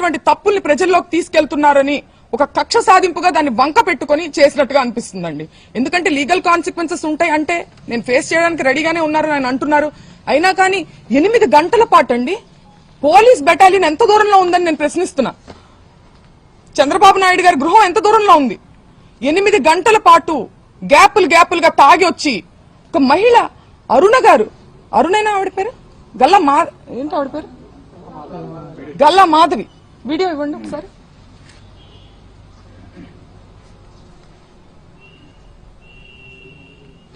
చేసినటువంటి తప్పుల్ని ప్రజల్లోకి తీసుకెళ్తున్నారని ఒక కక్ష సాధింపుగా దాన్ని వంక పెట్టుకుని చేసినట్టుగా అనిపిస్తుందండి. ఎందుకంటే లీగల్ కాన్సిక్వెన్సెస్ ఉంటాయి అంటే నేను ఫేస్ చేయడానికి రెడీగానే ఉన్నారని ఆయన అంటున్నారు. అయినా కానీ 8 గంటల పాటు అండి పోలీస్ బెటాలియన్ ఎంత దూరంలో ఉందని నేను ప్రశ్నిస్తున్నా. చంద్రబాబు నాయుడు గారి గృహం ఎంత దూరంలో ఉంది? 8 గంటల పాటు గ్యాపులుగా తాగి వచ్చి ఒక మహిళ అరుణ గారు, అరుణైనా ఆవిడ పేరు ఏంటి ఆవిడ పేరు గల్లా మాధవి, వీడియో ఇవ్వండి ఒకసారి.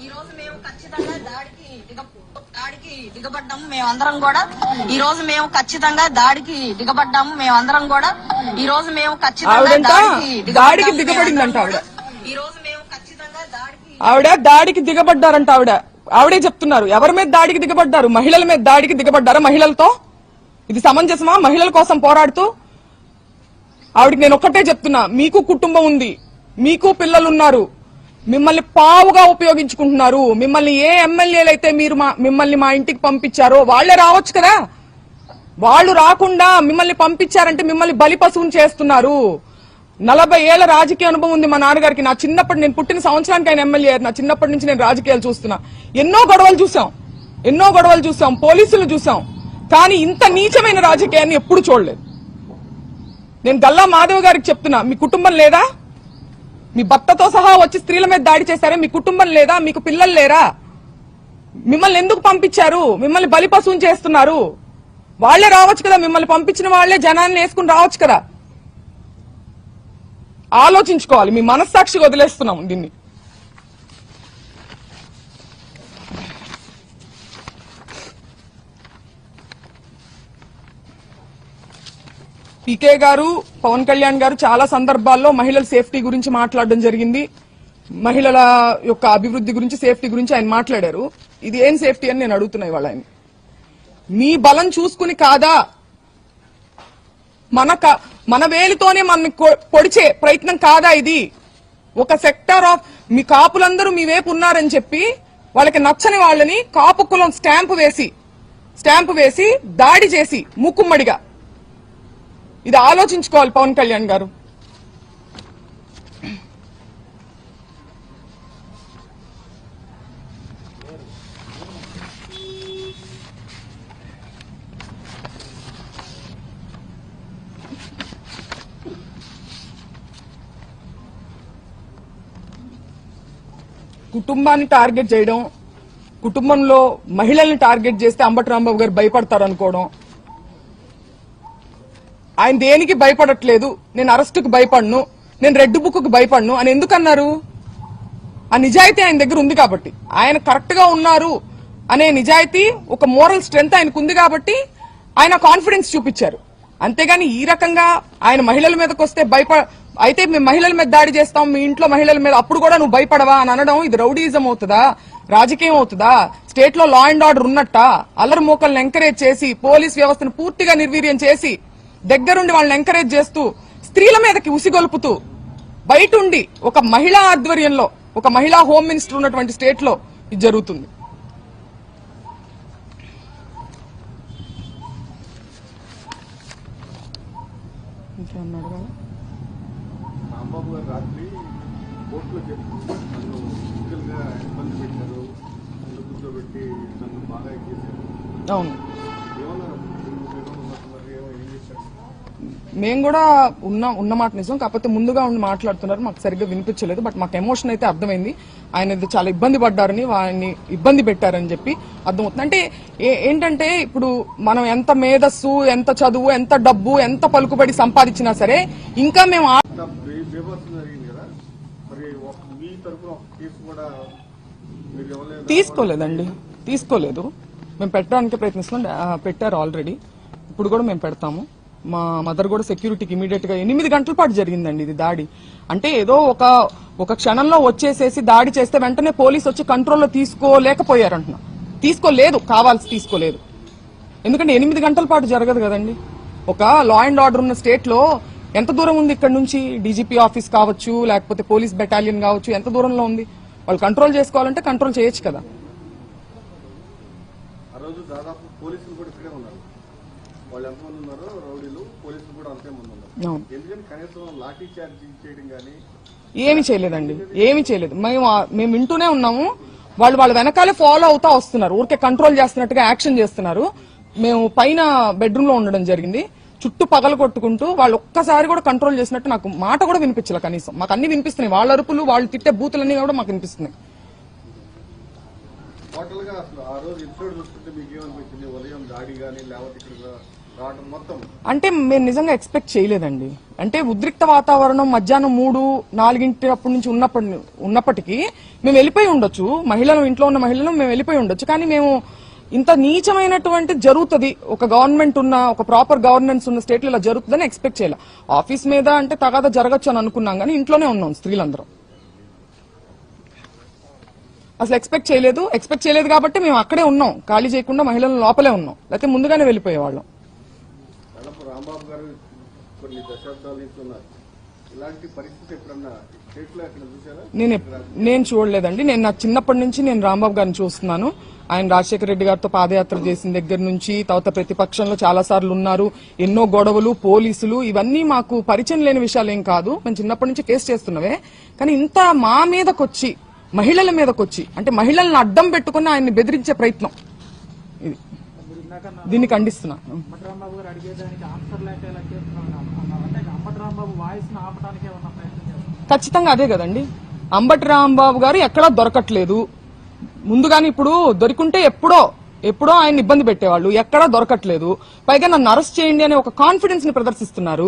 ఈ రోజు మేము ఖచ్చితంగా దాడికి దిగబడ్డాము మేమందరం కూడా. ఈ రోజు మేము ఖచ్చితంగా దాడికి దిగబడ్డాము మేమందరం కూడా. ఈ రోజు మేము ఖచ్చితంగా దాడికి దిగబడిందంట ఆవిడ. ఈ రోజు మేము ఖచ్చితంగా దాడికి దిగబడ్డారంట ఆవిడే చెప్తున్నారు. ఎవరి మీద దాడికి దిగబడ్డారు? మహిళల మీద దాడికి దిగబడ్డారా? మహిళలతో ఇది సమంజసమా? మహిళల కోసం పోరాడుతూ ఆవిడకి నేను ఒక్కటే చెప్తున్నా, మీకు కుటుంబం ఉంది, మీకు పిల్లలున్నారు, మిమ్మల్ని పావుగా ఉపయోగించుకుంటున్నారు. మిమ్మల్ని ఏ ఎమ్మెల్యేలు అయితే మిమ్మల్ని మా ఇంటికి పంపించారో వాళ్లే రావచ్చు కదా. వాళ్ళు రాకుండా మిమ్మల్ని పంపించారంటే మిమ్మల్ని బలిపశువుని చేస్తున్నారు. 40 ఏళ్ల రాజకీయ అనుభవం ఉంది మా నాన్నగారికి. నా చిన్నప్పటి నేను పుట్టిన సంవత్సరానికి ఆయన ఎమ్మెల్యే. నా చిన్నప్పటి నుంచి నేను రాజకీయాలు చూస్తున్నా. ఎన్నో గొడవలు చూసాం, పోలీసులు చూసాం. కానీ ఇంత నీచమైన రాజకీయాన్ని ఎప్పుడు చూడలేదు. నేను గల్లా మాధవ్ గారికి చెప్తున్నా, మీ కుటుంబం లేదా? మీ భర్తతో సహా వచ్చి స్త్రీల మీద దాడి చేశారే, మీ కుటుంబం లేదా? మీకు పిల్లలు లేరా? మిమ్మల్ని ఎందుకు పంపించారు? మిమ్మల్ని బలిపశువుని చేస్తున్నారు. వాళ్లే రావచ్చు కదా, మిమ్మల్ని పంపించిన వాళ్లే జనాన్ని వేసుకుని రావచ్చు కదా. ఆలోచించుకోవాలి. మీ మనస్సాక్షిగా వదిలేస్తున్నాం దీన్ని. పీకే గారు, పవన్ కళ్యాణ్ గారు చాలా సందర్భాల్లో మహిళల సేఫ్టీ గురించి మాట్లాడడం జరిగింది. మహిళల యొక్క అభివృద్ధి గురించి, సేఫ్టీ గురించి ఆయన మాట్లాడారు. ఇది ఏం సేఫ్టీ అని నేను అడుగుతున్నా ఇవాళ ఆయన. మీ బలం చూసుకుని కాదా, మన వేలితోనే మన పొడిచే ప్రయత్నం కాదా ఇది? ఒక సెక్టర్ ఆఫ్ మీ కాపులందరూ మీ వైపు ఉన్నారని చెప్పి వాళ్ళకి నచ్చని వాళ్ళని కాపు కులం స్టాంపు వేసి దాడి చేసి మూకుమ్మడిగా, ఇది ఆలోచించుకోవాలి పవన్ కళ్యాణ్ గారు. కుటుంబాన్ని టార్గెట్ చేయడం, కుటుంబంలో మహిళల్ని టార్గెట్ చేస్తే అంబటి రాంబాబు గారు భయపడతారనుకోవడం. ఆయన దేనికి భయపడట్లేదు. నేను అరెస్టుకు భయపడను, నేను రెడ్ బుక్ కు భయపడను అని ఎందుకన్నారు? ఆ నిజాయితీ ఆయన దగ్గర ఉంది కాబట్టి, ఆయన కరెక్ట్ గా ఉన్నారు అనే నిజాయితీ, ఒక మోరల్ స్ట్రెంగ్త్ ఆయనకు ఉంది కాబట్టి ఆయన కాన్ఫిడెన్స్ చూపించారు. అంతేగాని ఈ రకంగా ఆయన మహిళల మీదకి వస్తే అయితే మేము మహిళల మీద దాడి చేస్తాం, మీ ఇంట్లో మహిళల మీద, అప్పుడు కూడా నువ్వు భయపడవా అని అనడం, ఇది రౌడీజం అవుతుందా? రాజకీయం అవుతుందా? స్టేట్ లో లా అండ్ ఆర్డర్ ఉన్నట్ట? అల్లరి మూకల్ని ఎంకరేజ్ చేసి, పోలీస్ వ్యవస్థను పూర్తిగా నిర్వీర్యం చేసి, దగ్గరుండి వాళ్ళని ఎంకరేజ్ చేస్తూ, స్త్రీల మీదకి ఉసిగొలుపుతూ, బయట ఉండి ఒక మహిళా ఆధ్వర్యంలో, ఒక మహిళా హోమ్ మినిస్టర్ ఉన్నటువంటి స్టేట్ లో ఇది జరుగుతుంది. అవును, మేము కూడా ఉన్న మాట నిజం. కాకపోతే ముందుగా ఉండి మాట్లాడుతున్నారు, మాకు సరిగ్గా వినిపించలేదు. బట్ మాకు ఎమోషన్ అయితే అర్థమైంది. ఆయన చాలా ఇబ్బంది పడ్డారని, వారిని ఇబ్బంది పెట్టారని చెప్పి అర్థమవుతుంది. అంటే ఏంటంటే ఇప్పుడు మనం ఎంత మేధస్సు, ఎంత చదువు, ఎంత డబ్బు, ఎంత పలుకుబడి సంపాదించినా సరే ఇంకా మేము తీసుకోలేదు. మేము పెట్టడానికి ప్రయత్నిస్తున్నాం. పెట్టారు ఆల్రెడీ, ఇప్పుడు కూడా మేము పెడతాము. మా మదర్ కూడా సెక్యూరిటీకి ఇమీడియట్ గా 8 గంటల పాటు జరిగిందండి ఇది దాడి. అంటే ఏదో ఒక క్షణంలో వచ్చేసేసి దాడి చేస్తే వెంటనే పోలీసు వచ్చి కంట్రోల్లో తీసుకోలేకపోయారంటున్నా. తీసుకోలేదు, తీసుకోలేదు. ఎందుకంటే 8 గంటల పాటు జరగదు కదండి. ఒక లా అండ్ ఆర్డర్ ఉన్న స్టేట్ లో ఎంత దూరం ఉంది ఇక్కడ నుంచి? డీజీపీ ఆఫీస్ కావచ్చు, లేకపోతే పోలీస్ బెటాలియన్ కావచ్చు, ఎంత దూరంలో ఉంది? వాళ్ళు కంట్రోల్ చేసుకోవాలంటే కంట్రోల్ చేయొచ్చు కదా. దాదాపు పోలీసులు కూడా ఇక్కడే ఉన్నారు. వాళ్ళు ఎంతమంది ఉన్నారో రౌడీలు, పోలీసులు కూడా అంతే ముందు ఉన్నారు. అవును. ఎందుకని కనీసం లాఠీ చార్జ్ చేయడం కానీ ఏమీ చేయలేదండి, ఏమీ చేయలేదు. మేము వింటూనే ఉన్నాము. వాళ్ళ వెనకాలే ఫాలో అవుతా వస్తున్నారు, ఊరికే కంట్రోల్ చేస్తున్నట్టుగా యాక్షన్ చేస్తున్నారు. మేము పైన బెడ్రూమ్ లో ఉండడం జరిగింది, చుట్టూ పగల కొట్టుకుంటూ వాళ్ళు ఒక్కసారి కూడా కంట్రోల్ చేసినట్టు నాకు మాట కూడా వినిపించలే. కనీసం మాకు అన్ని వినిపిస్తున్నాయి, వాళ్ళ అరుపులు, వాళ్ళు తిట్టే బూతులన్నీ కూడా మాకు వినిపిస్తున్నాయి. టోటల్ గా అసలు ఆ రోజు ఎపిసోడ్ చూస్తుంటే మీకు ఏమనిపించింది? ఉదయం దాడి కానీ లేకపోతే ఇక్కడ రావడం మొత్తం అంటే మేము నిజంగా ఎక్స్పెక్ట్ చేయలేదండి. అంటే ఉద్రిక్త వాతావరణం మధ్యాహ్నం 3-4 అప్పటి నుంచి ఉన్నప్పటికీ మేము వెళ్ళిపోయి ఉండొచ్చు, మహిళలు ఇంట్లో ఉన్న మహిళలు మేము వెళ్ళిపోయి ఉండొచ్చు. కానీ మేము ఇంత నీచమైనటువంటి జరుగుతుంది, ఒక గవర్నమెంట్ ఉన్న, ఒక ప్రాపర్ గవర్నెన్స్ ఉన్న స్టేట్ లో ఇలా జరుగుతుందని ఎక్స్పెక్ట్ చేయాలి. ఆఫీస్ మీద అంటే తగాదా జరగచ్చు అని అనుకున్నాం, కానీ ఇంట్లోనే ఉన్నాం స్త్రీలందరం. అసలు ఎక్స్పెక్ట్ చేయలేదు కాబట్టి మేము అక్కడే ఉన్నాం, ఖాళీ చేయకుండా మహిళల లోపలే ఉన్నాం, లేకపోతే ముందుగానే వెళ్ళిపోయేవాళ్ళం. దాదాపు రాంబాబు గారు కొన్ని దశాబ్దాల నుంచి ఉన్నారు. ఇలాంటి పరిస్థితి ఎప్పుడన్నా స్టేట్ లో ఎక్కడ చూసారా? నేను చూడలేదండి. నేను నా చిన్నప్పటి నుంచి నేను రాంబాబు గారిని చూస్తున్నాను. ఆయన రాజశేఖర రెడ్డి గారితో పాదయాత్ర చేసిన దగ్గర నుంచి, తర్వాత ప్రతిపక్షంలో చాలా సార్లు ఉన్నారు. ఎన్నో గొడవలు, పోలీసులు, ఇవన్నీ మాకు పరిచయం లేని విషయాలు ఏం కాదు. మేము చిన్నప్పటి నుంచి ఫేస్ చేస్తున్నవే. కానీ ఇంత మా మీదకొచ్చి, మహిళల మీదకొచ్చి, అంటే మహిళలను అడ్డం పెట్టుకుని ఆయన్ని బెదిరించే ప్రయత్నం ఇది, దీన్ని ఖండిస్తున్నా. అంబట్రాంబాబు గారు అడిగేదానికి ఆన్సర్ లేక ఇలా చేస్తున్నారు అంటే అంబట్రాంబాబు వాయిస్ ను ఆపడానికి ఏమన్నా ప్రయత్నం చేస్తున్నారు? ఖచ్చితంగా అదే కదండి. అంబటి రాంబాబు గారు ఎక్కడా దొరకట్లేదు. ముందుగానే ఇప్పుడు దొరికింటే ఎప్పుడో ఆయన ఇబ్బంది పెట్టేవాళ్ళు, ఎక్కడా దొరకట్లేదు. పైగా నన్ను అరెస్ట్ చేయండి అనే ఒక కాన్ఫిడెన్స్ ని ప్రదర్శిస్తున్నారు.